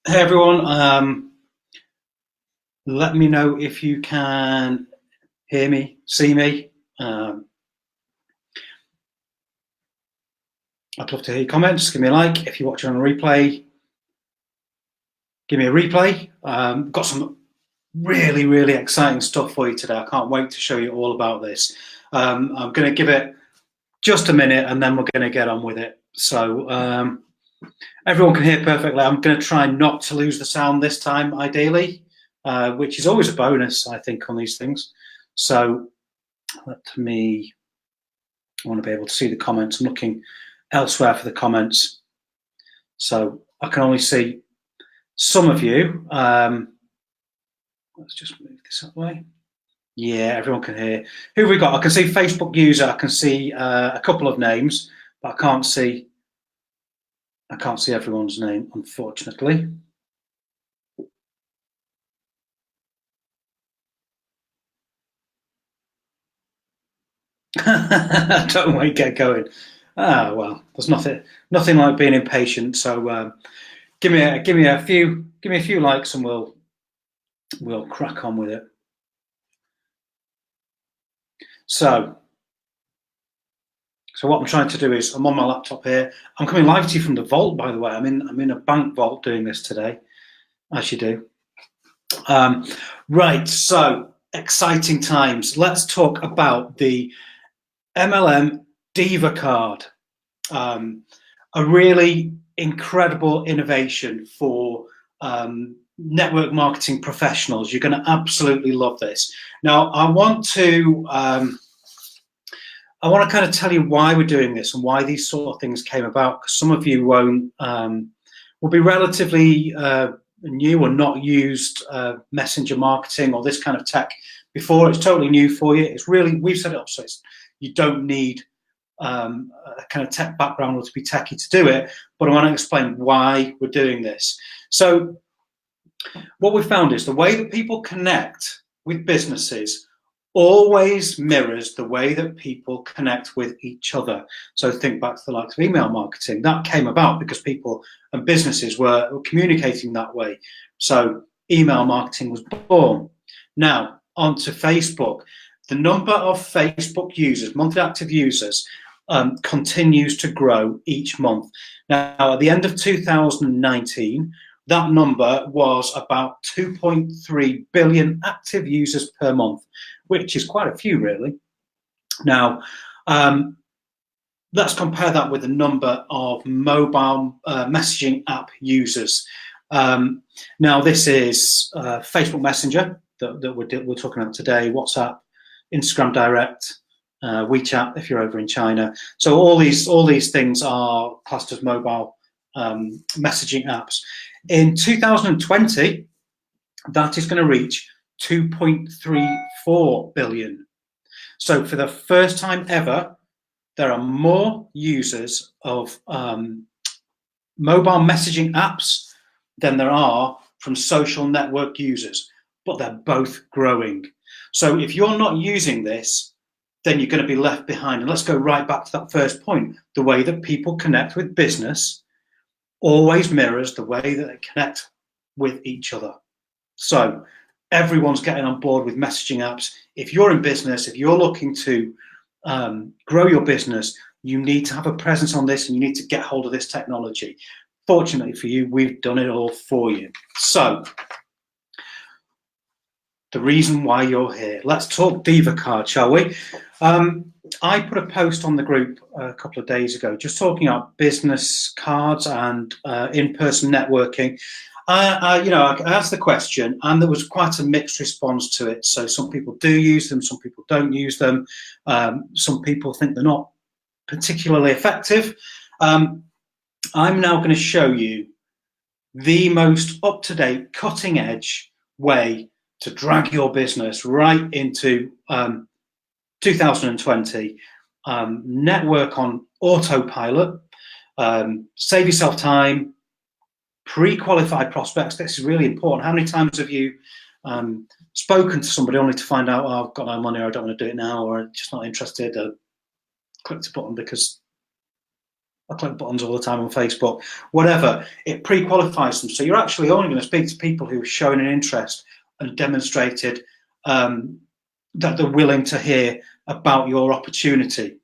Hey everyone, let me know if you can hear me, see me. I'd love to hear your comments. Give me a like. If you're watching on a replay, give me a replay. Got some really exciting stuff for you today. I can't wait to show you all about this. I'm going to give it just a minute and then we're going to get on with it. So everyone can hear perfectly. I'm going to try not to lose the sound this time, ideally, which is always a bonus, I think, on these things. So let me, I want to be able to see the comments. I'm looking elsewhere for the comments. So I can only see some of you. Let's just move this that way. Yeah, everyone can hear. Who have we got? I can see Facebook user. I can see a couple of names, but I can't see everyone's name, unfortunately. Don't wait, get going. Ah, well, there's nothing like being impatient. So give me a few likes, and we'll crack on with it. So what I'm trying to do is I'm on my laptop here. I'm coming live to you from the vault, by the way. I'm in a bank vault doing this today, as you do. Right, so exciting times. Let's talk about the MLMDiVA card. A really incredible innovation for network marketing professionals. You're going to absolutely love this. Now, I want to kind of tell you why we're doing this and why these sort of things came about, because some of you will be relatively new or not used messenger marketing or this kind of tech before. It's totally new for you. It's really, we've set it up so you don't need a kind of tech background or to be techie to do it, but I want to explain why we're doing this. So what we found is the way that people connect with businesses always mirrors the way that people connect with each other. So think back to the likes of email marketing. That came about because people and businesses were communicating that way. So email marketing was born. Now, onto Facebook. The number of Facebook users, monthly active users, continues to grow each month. Now, at the end of 2019, that number was about 2.3 billion active users per month, which is quite a few, really. Now, let's compare that with the number of mobile messaging app users. Now, this is Facebook Messenger that we're talking about today, WhatsApp, Instagram Direct, WeChat if you're over in China. So all these things are classed as mobile messaging apps. In 2020, that is going to reach 2.34 billion. So for the first time ever, there are more users of mobile messaging apps than there are from social network users, but they're both growing. So if you're not using this, then you're going to be left behind. And let's go right back to that first point. The way that people connect with business always mirrors the way that they connect with each other. So everyone's getting on board with messaging apps. If you're in business, if you're looking to grow your business, you need to have a presence on this and you need to get hold of this technology. Fortunately for you, we've done it all for you. So the reason why you're here. Let's talk Diva card, shall we? I put a post on the group a couple of days ago just talking about business cards and in-person networking. I asked the question and there was quite a mixed response to it. So some people do use them, some people don't use them. Some people think they're not particularly effective. I'm now going to show you the most up-to-date, cutting-edge way to drag your business right into 2020. Network on autopilot, save yourself time, pre-qualified prospects. This is really important. How many times have you spoken to somebody only to find out, oh, I've got no money, or I don't want to do it now, or I'm just not interested, or clicked a button because I click buttons all the time on Facebook, whatever. It pre-qualifies them. So you're actually only going to speak to people who have shown an interest and demonstrated that they're willing to hear about your opportunity.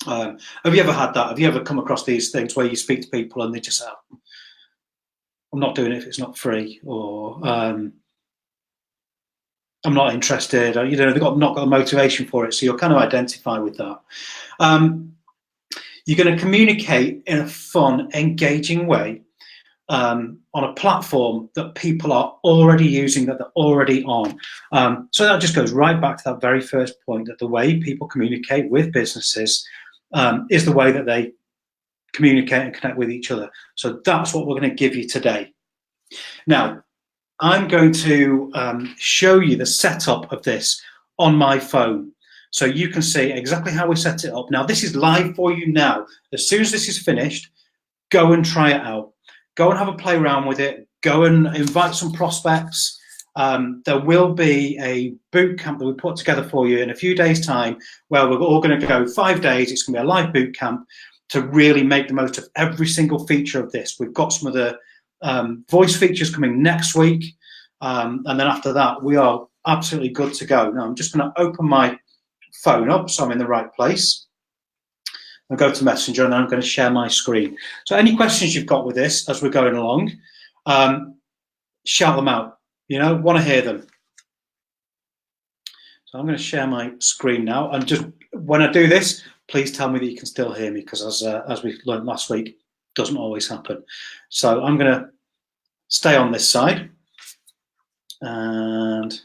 Have you ever had that? Have you ever come across these things where you speak to people and they just say, oh, I'm not doing it if it's not free, or I'm not interested, or, they've not got the motivation for it. So you'll kind of identify with that. You're going to communicate in a fun, engaging way on a platform that people are already using, that they're already on. So that just goes right back to that very first point, that the way people communicate with businesses is the way that they communicate and connect with each other. So that's what we're going to give you today. Now, I'm going to show you the setup of this on my phone, so you can see exactly how we set it up. Now, this is live for you now. As soon as this is finished, go and try it out. Go and have a play around with it. Go and invite some prospects. There will be a boot camp that we put together for you in a few days' time, where we're all going to go 5 days. It's going to be a live boot camp to really make the most of every single feature of this. We've got some of the voice features coming next week. And then after that, we are absolutely good to go. Now, I'm just going to open my phone up so I'm in the right place. I'll go to Messenger, and then I'm going to share my screen. So any questions you've got with this as we're going along, shout them out. Want to hear them. So I'm going to share my screen now. And just when I do this, please tell me that you can still hear me, because as we learned last week, it doesn't always happen. So I'm going to stay on this side. And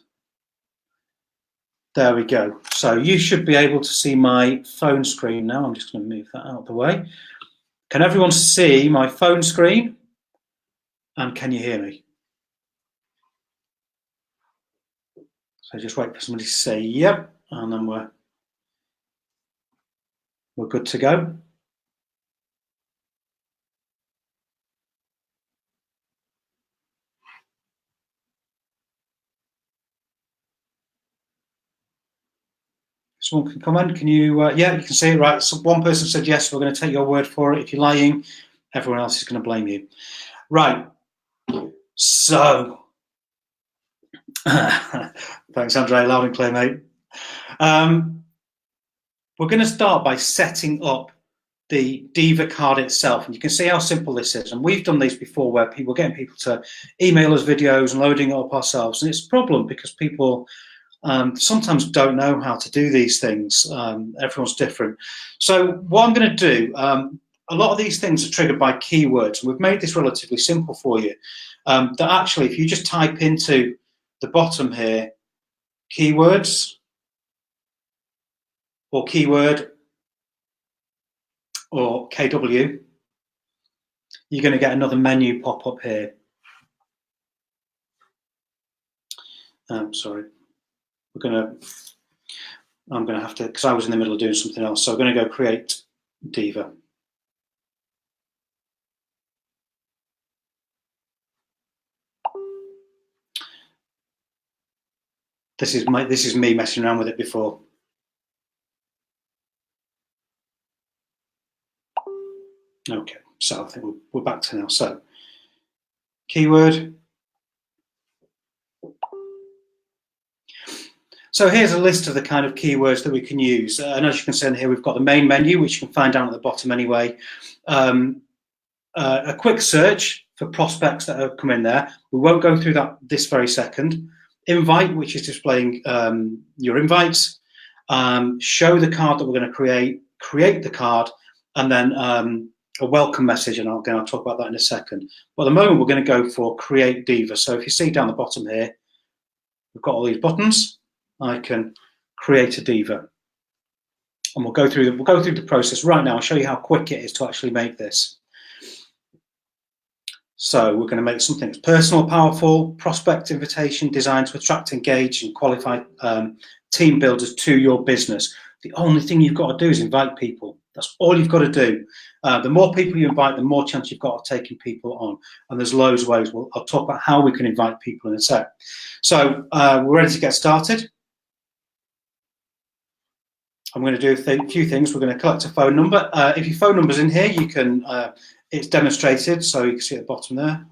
there we go. So you should be able to see my phone screen now. I'm just going to move that out of the way. Can everyone see my phone screen? And can you hear me? So just wait for somebody to say yep, and then we're good to go. Someone can comment. Can you? Yeah, you can see it, right? So one person said yes. We're going to take your word for it. If you're lying, everyone else is going to blame you. Right. So, thanks, Andre. Loud and clear, mate. We're going to start by setting up the DiVA card itself, and you can see how simple this is. And we've done these before, where we're getting people to email us videos and loading it up ourselves, and it's a problem because people sometimes don't know how to do these things. Everyone's different. So what I'm going to do, a lot of these things are triggered by keywords, and we've made this relatively simple for you. That actually, if you just type into the bottom here, keywords or keyword or KW, you're going to get another menu pop up here. Sorry. I'm going to have to, because I was in the middle of doing something else. So I'm going to go create DiVA. This is me messing around with it before. Okay, so I think we're back to now. So keyword. So here's a list of the kind of keywords that we can use. And as you can see in here, we've got the main menu, which you can find down at the bottom anyway. A quick search for prospects that have come in there. We won't go through that this very second. Invite, which is displaying your invites. Show the card that we're going to create the card, and then a welcome message, and I'll talk about that in a second. But at the moment, we're going to go for create DiVA. So if you see down the bottom here, we've got all these buttons. I can create a DiVA, and we'll go through the process right now. I'll show you how quick it is to actually make this. So we're going to make something that's personal, powerful, prospect invitation designed to attract, engage, and qualify team builders to your business. The only thing you've got to do is invite people. That's all you've got to do. The more people you invite, the more chance you've got of taking people on. And there's loads of ways. I'll talk about how we can invite people in a sec. So we're ready to get started. I'm going to do a few things. We're going to collect a phone number. If your phone number's in here, you can. It's demonstrated, so you can see at the bottom there.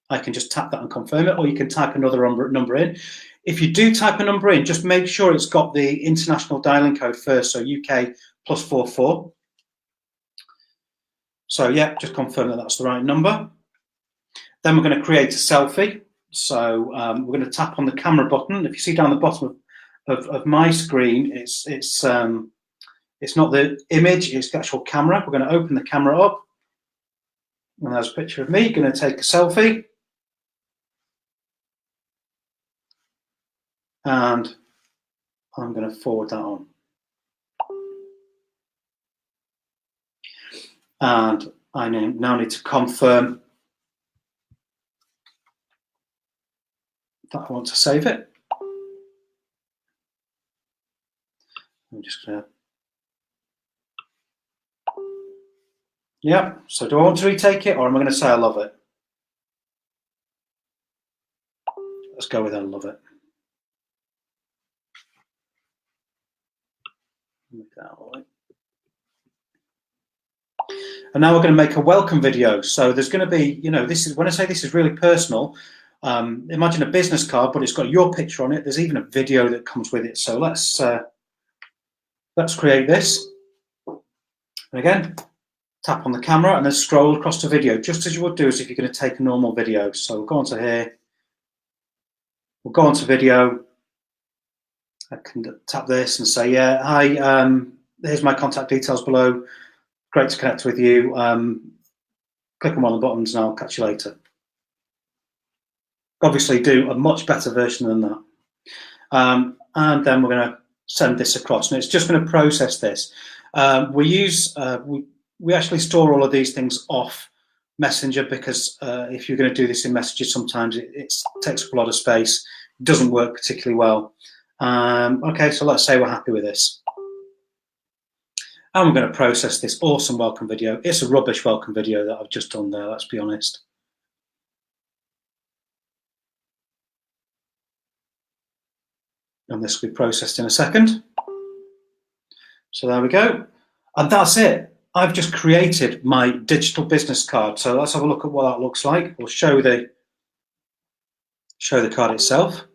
I can just tap that and confirm it, or you can type another number in. If you do type a number in, just make sure it's got the international dialing code first, so UK +44. So yeah, just confirm that that's the right number. Then we're going to create a selfie. So we're going to tap on the camera button. If you see down the bottom of my screen, it's not the image, it's the actual camera. We're going to open the camera up, and there's a picture of me going to take a selfie. And I'm going to forward that on. And I now need to confirm that I want to save it. I'm just going to, yeah, so do I want to retake it, or am I going to say I love it? Let's go with I love it. And now we're going to make a welcome video. So there's going to be, you know, this is, when I say this is really personal, imagine a business card, but it's got your picture on it. There's even a video that comes with it. So let's create this. And again, tap on the camera and then scroll across to video, just as you would do as if you're going to take a normal video. So we'll go onto here. We'll go onto video. I can tap this and say, yeah, hi, here's my contact details below. Great to connect with you. Click on one of the buttons and I'll catch you later. Obviously do a much better version than that. And then we're going to send this across, and it's just going to process this. We actually store all of these things off Messenger, because if you're going to do this in messages, sometimes it takes up a lot of space. It doesn't work particularly well. Okay, so let's say we're happy with this. And we're going to process this awesome welcome video. It's a rubbish welcome video that I've just done there, let's be honest. And this will be processed in a second. So there we go. And that's it. I've just created my digital business card. So let's have a look at what that looks like. We'll show the card itself.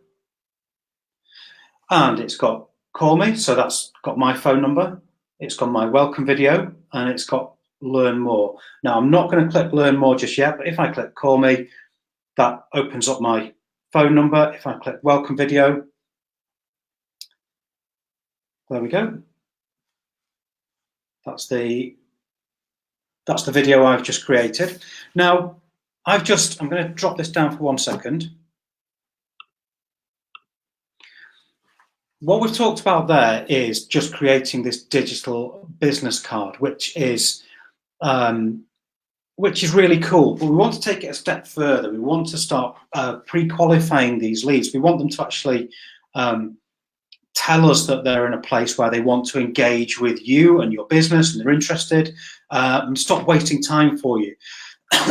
And it's got call me, so that's got my phone number. It's got my welcome video, and it's got learn more. Now, I'm not going to click learn more just yet, but if I click call me, that opens up my phone number. If I click welcome video, there we go. That's the video I've just created. Now, I'm going to drop this down for 1 second. What we've talked about there is just creating this digital business card, which is really cool. But we want to take it a step further. We want to start pre-qualifying these leads. We want them to actually tell us that they're in a place where they want to engage with you and your business, and they're interested, and stop wasting time for you.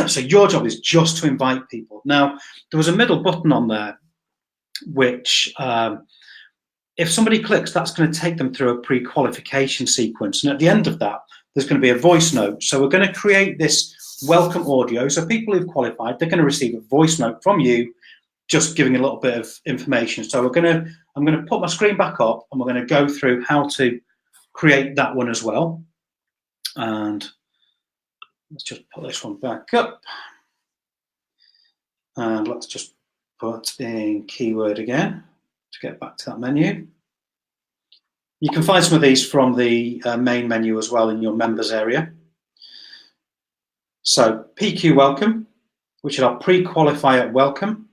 So your job is just to invite people. Now, there was a middle button on there, which if somebody clicks, that's going to take them through a pre-qualification sequence. And at the end of that, there's going to be a voice note. So we're going to create this welcome audio. So people who've qualified, they're going to receive a voice note from you, just giving a little bit of information. So I'm going to put my screen back up, and we're going to go through how to create that one as well. And let's just put this one back up. And let's just put in keyword again to get back to that menu. You can find some of these from the main menu as well in your members area. So PQ welcome, which is our pre-qualifier welcome.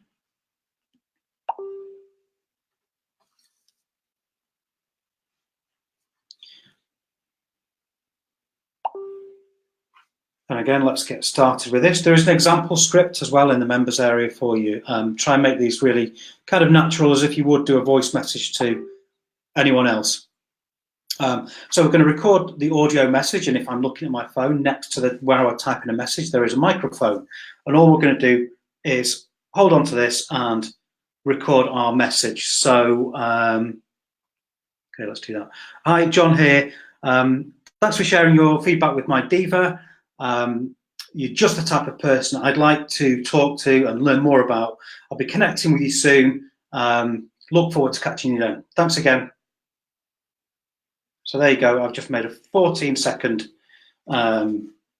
And again, let's get started with this. There is an example script as well in the members area for you. Try and make these really kind of natural, as if you would do a voice message to anyone else. So we're going to record the audio message, and if I'm looking at my phone, next to where I would type in a message, there is a microphone. And all we're going to do is hold on to this and record our message. So I'm Okay, let's do that. Hi, John here. Thanks for sharing your feedback with my Diva. You're just the type of person I'd like to talk to and learn more about. I'll be connecting with you soon. Look forward to catching you then. Thanks again. So there you go. I've just made a 14-second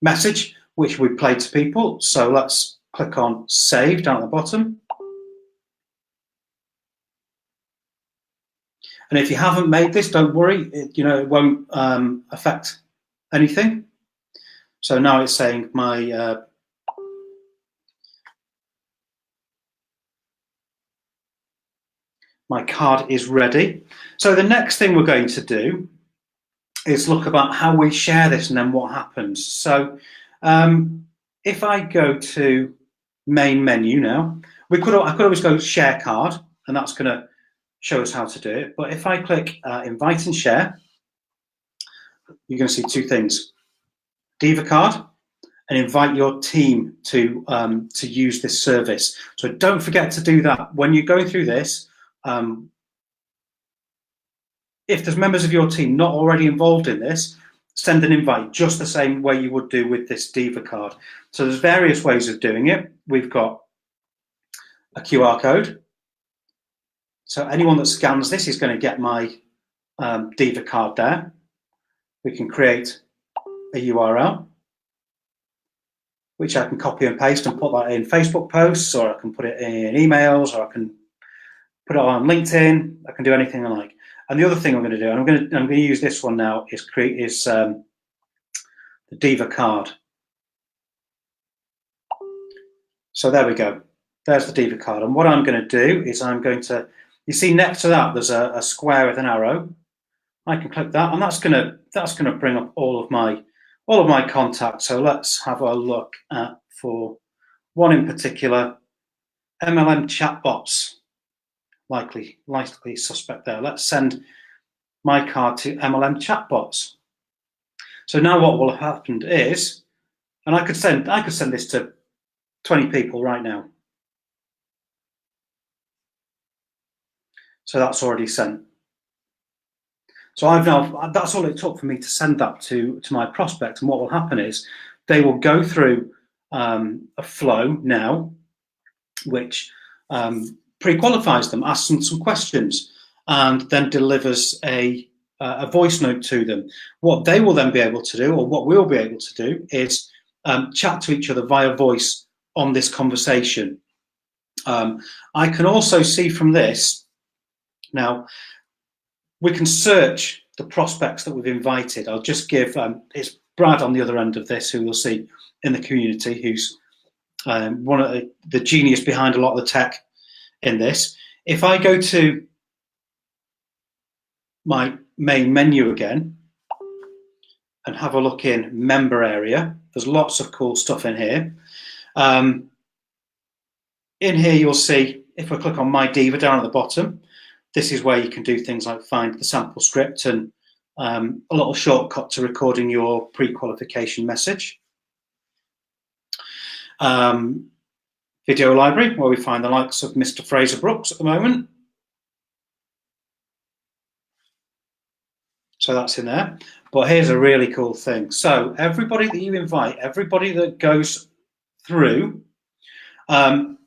message, which we played to people. So let's click on save down at the bottom. And if you haven't made this, don't worry. It won't affect anything. So now it's saying my card is ready. So the next thing we're going to do is look about how we share this and then what happens. So if I go to main menu now, I could always go share card, and that's going to show us how to do it. But if I click invite and share, you're going to see two things: Diva card and invite your team to use this service. So don't forget to do that when you're going through this. If there's members of your team not already involved in this, send an invite just the same way you would do with this Diva card. So there's various ways of doing it. We've got a QR code. So anyone that scans this is going to get my Diva card there. We can create a URL, which I can copy and paste and put that in Facebook posts, or I can put it in emails, or I can put it on LinkedIn. I can do anything I like. And the other thing I'm going to do, and I'm going to use this one now, is the Diva card. So there we go. There's the Diva card. And what I'm going to do is I'm going to, you see next to that there's a square with an arrow. I can click that, and that's going to bring up all of my contacts. So let's have a look at, for one in particular, MLM chatbots. Likely suspect there. Let's send my card to MLM chatbots. So now what will have happened is, and I could send this to 20 people right now. So that's already sent. So that's all it took for me to send that to my prospect. And what will happen is they will go through a flow now, which pre-qualifies them, asks them some questions, and then delivers a voice note to them. What they will then be able to do, or what we'll be able to do, is chat to each other via voice on this conversation. I can also see from this, now, we can search the prospects that we've invited. I'll just give, it's Brad on the other end of this, who you'll see in the community, who's one of the genius behind a lot of the tech in this. If I go to my main menu again and have a look in member area, there's lots of cool stuff in here. In here you'll see, if I click on my Diva down at the bottom, this is where you can do things like find the sample script and a little shortcut to recording your pre-qualification message. Video library, where we find the likes of Mr. Fraser Brooks at the moment. So that's in there. But here's a really cool thing. So everybody that you invite, everybody that goes through, now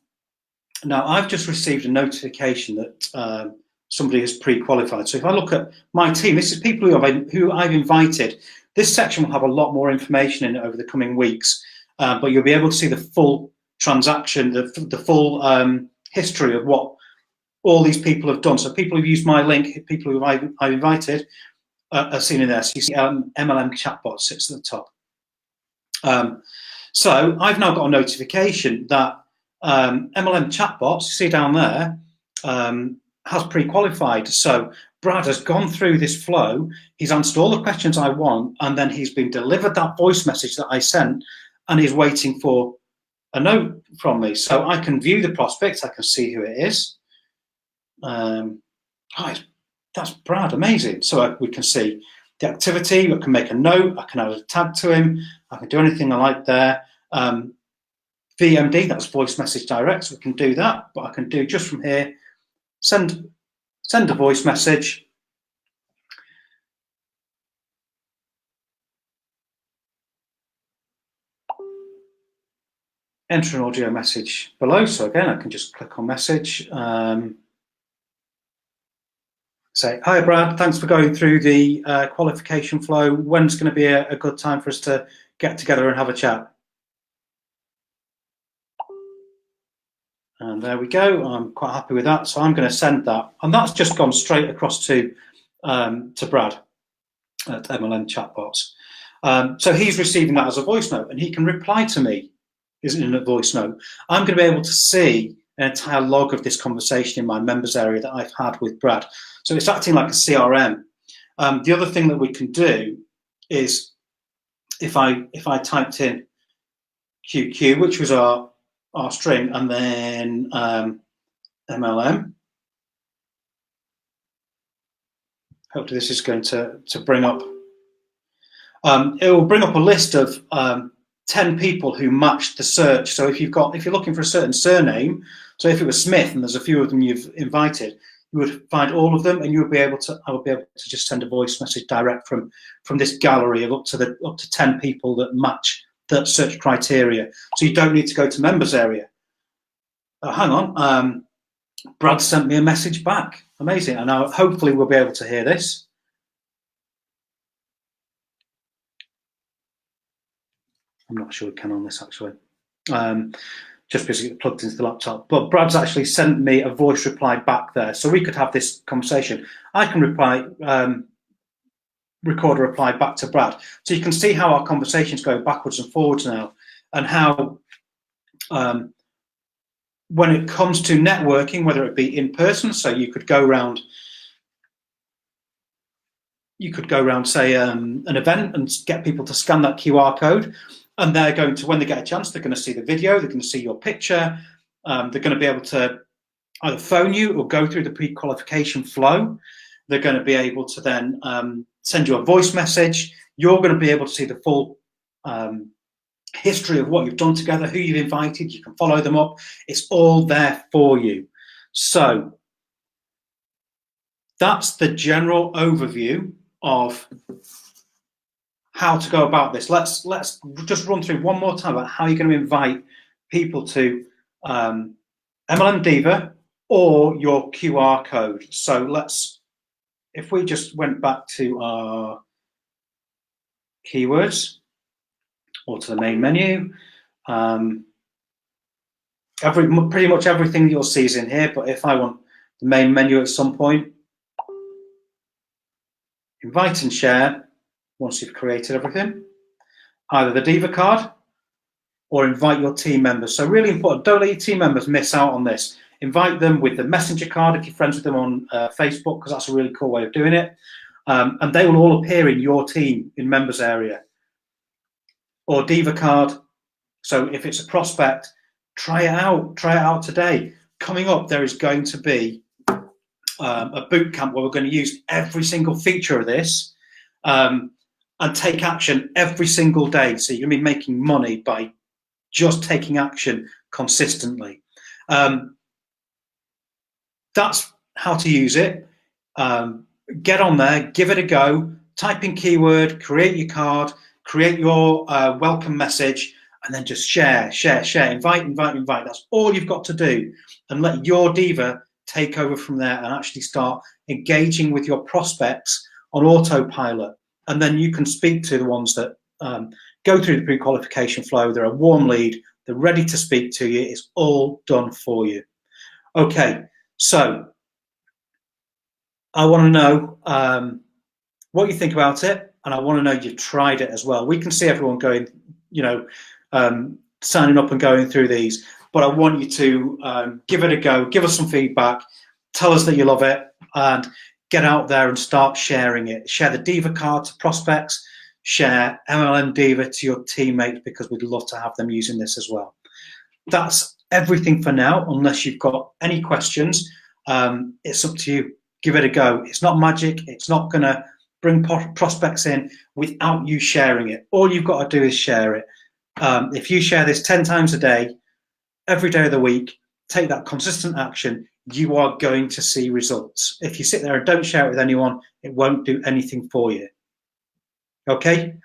I've just received a notification that somebody has pre-qualified. So if I look at my team, this is people who I've invited. This section will have a lot more information in it over the coming weeks, but you'll be able to see the full transaction, the full history of what all these people have done. So people who've used my link, people who I've invited, are seen in there. So you see MLM chatbot sits at the top. So I've now got a notification that MLM chatbots, you see down there, has pre-qualified. So Brad has gone through this flow, he's answered all the questions I want, and then he's been delivered that voice message that I sent, and he's waiting for a note from me. So I can view the prospect, I can see who it is. That's Brad, amazing. So we can see the activity, I can make a note, I can add a tag to him, I can do anything I like there. VMD, that's voice message direct, so we can do that, but I can do just from here, send a voice message, enter an audio message below. So again, I can just click on message. Say, hi Brad, thanks for going through the qualification flow. When's going to be a good time for us to get together and have a chat? And there we go. I'm quite happy with that. So I'm going to send that. And that's just gone straight across to Brad at MLM Chatbots. So he's receiving that as a voice note, and he can reply to me in a voice note. I'm going to be able to see an entire log of this conversation in my members area that I've had with Brad. So it's acting like a CRM. The other thing that we can do is if I typed in QQ, which was our string, and then MLM. Hopefully this is going to bring up, it will bring up a list of 10 people who matched the search. So if you're looking for a certain surname, so if it was Smith and there's a few of them you've invited, you would find all of them, and I would be able to just send a voice message direct from this gallery of up to 10 people that match that search criteria. So you don't need to go to members area. Hang on, Brad sent me a message back. Amazing. And now hopefully we'll be able to hear this. I'm not sure we can on this actually, just because it's plugged into the laptop. But Brad's actually sent me a voice reply back there, so we could have this conversation. I can record a reply back to Brad, so you can see how our conversation's going backwards and forwards now, and how when it comes to networking, whether it be in person, so you could go around, say, an event and get people to scan that QR code, and they're going to, when they get a chance, they're going to see the video, they're going to see your picture, they're going to be able to either phone you or go through the pre-qualification flow. They're going to be able to then send you a voice message. You're going to be able to see the full history of what you've done together, who you've invited. You can follow them up. It's all there for you. So that's the general overview of how to go about this. Let's just run through one more time about how you're going to invite people to MLMDiVA or your QR code. So if we just went back to our keywords or to the main menu, pretty much everything you'll see is in here, but if I want the main menu at some point, invite and share. Once you've created everything, either the Diva card or invite your team members. So really important, don't let your team members miss out on this. Invite them with the messenger card if you're friends with them on Facebook, because that's a really cool way of doing it. And they will all appear in your team in members area. Or Diva card. So if it's a prospect, try it out today. Coming up, there is going to be a boot camp where we're going to use every single feature of this and take action every single day. So you're going to be making money by just taking action consistently. That's how to use it. Get on there, give it a go, type in keyword, create your card, create your welcome message, and then just share, invite. That's all you've got to do, and let your Diva take over from there and actually start engaging with your prospects on autopilot. And then you can speak to the ones that go through the pre-qualification flow. They're a warm lead. They're ready to speak to you. It's all done for you. Okay, so I want to know what you think about it, and I want to know you've tried it as well. We can see everyone going, signing up and going through these, but I want you to give it a go, give us some feedback, tell us that you love it, and get out there and start sharing it. Share the Diva card to prospects, share MLMDiVA to your teammates, because we'd love to have them using this as well. That's everything for now, unless you've got any questions. It's up to you. Give it a go. It's not magic. It's not going to bring prospects in without you sharing it. All you've got to do is share it. If you share this 10 times a day, every day of the week, take that consistent action, you are going to see results. If you sit there and don't share it with anyone, it won't do anything for you. Okay?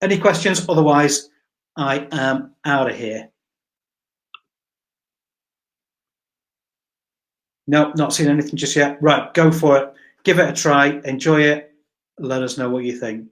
Any questions? Otherwise, I am out of here. No, not seen anything just yet. Right, go for it. Give it a try. Enjoy it. Let us know what you think.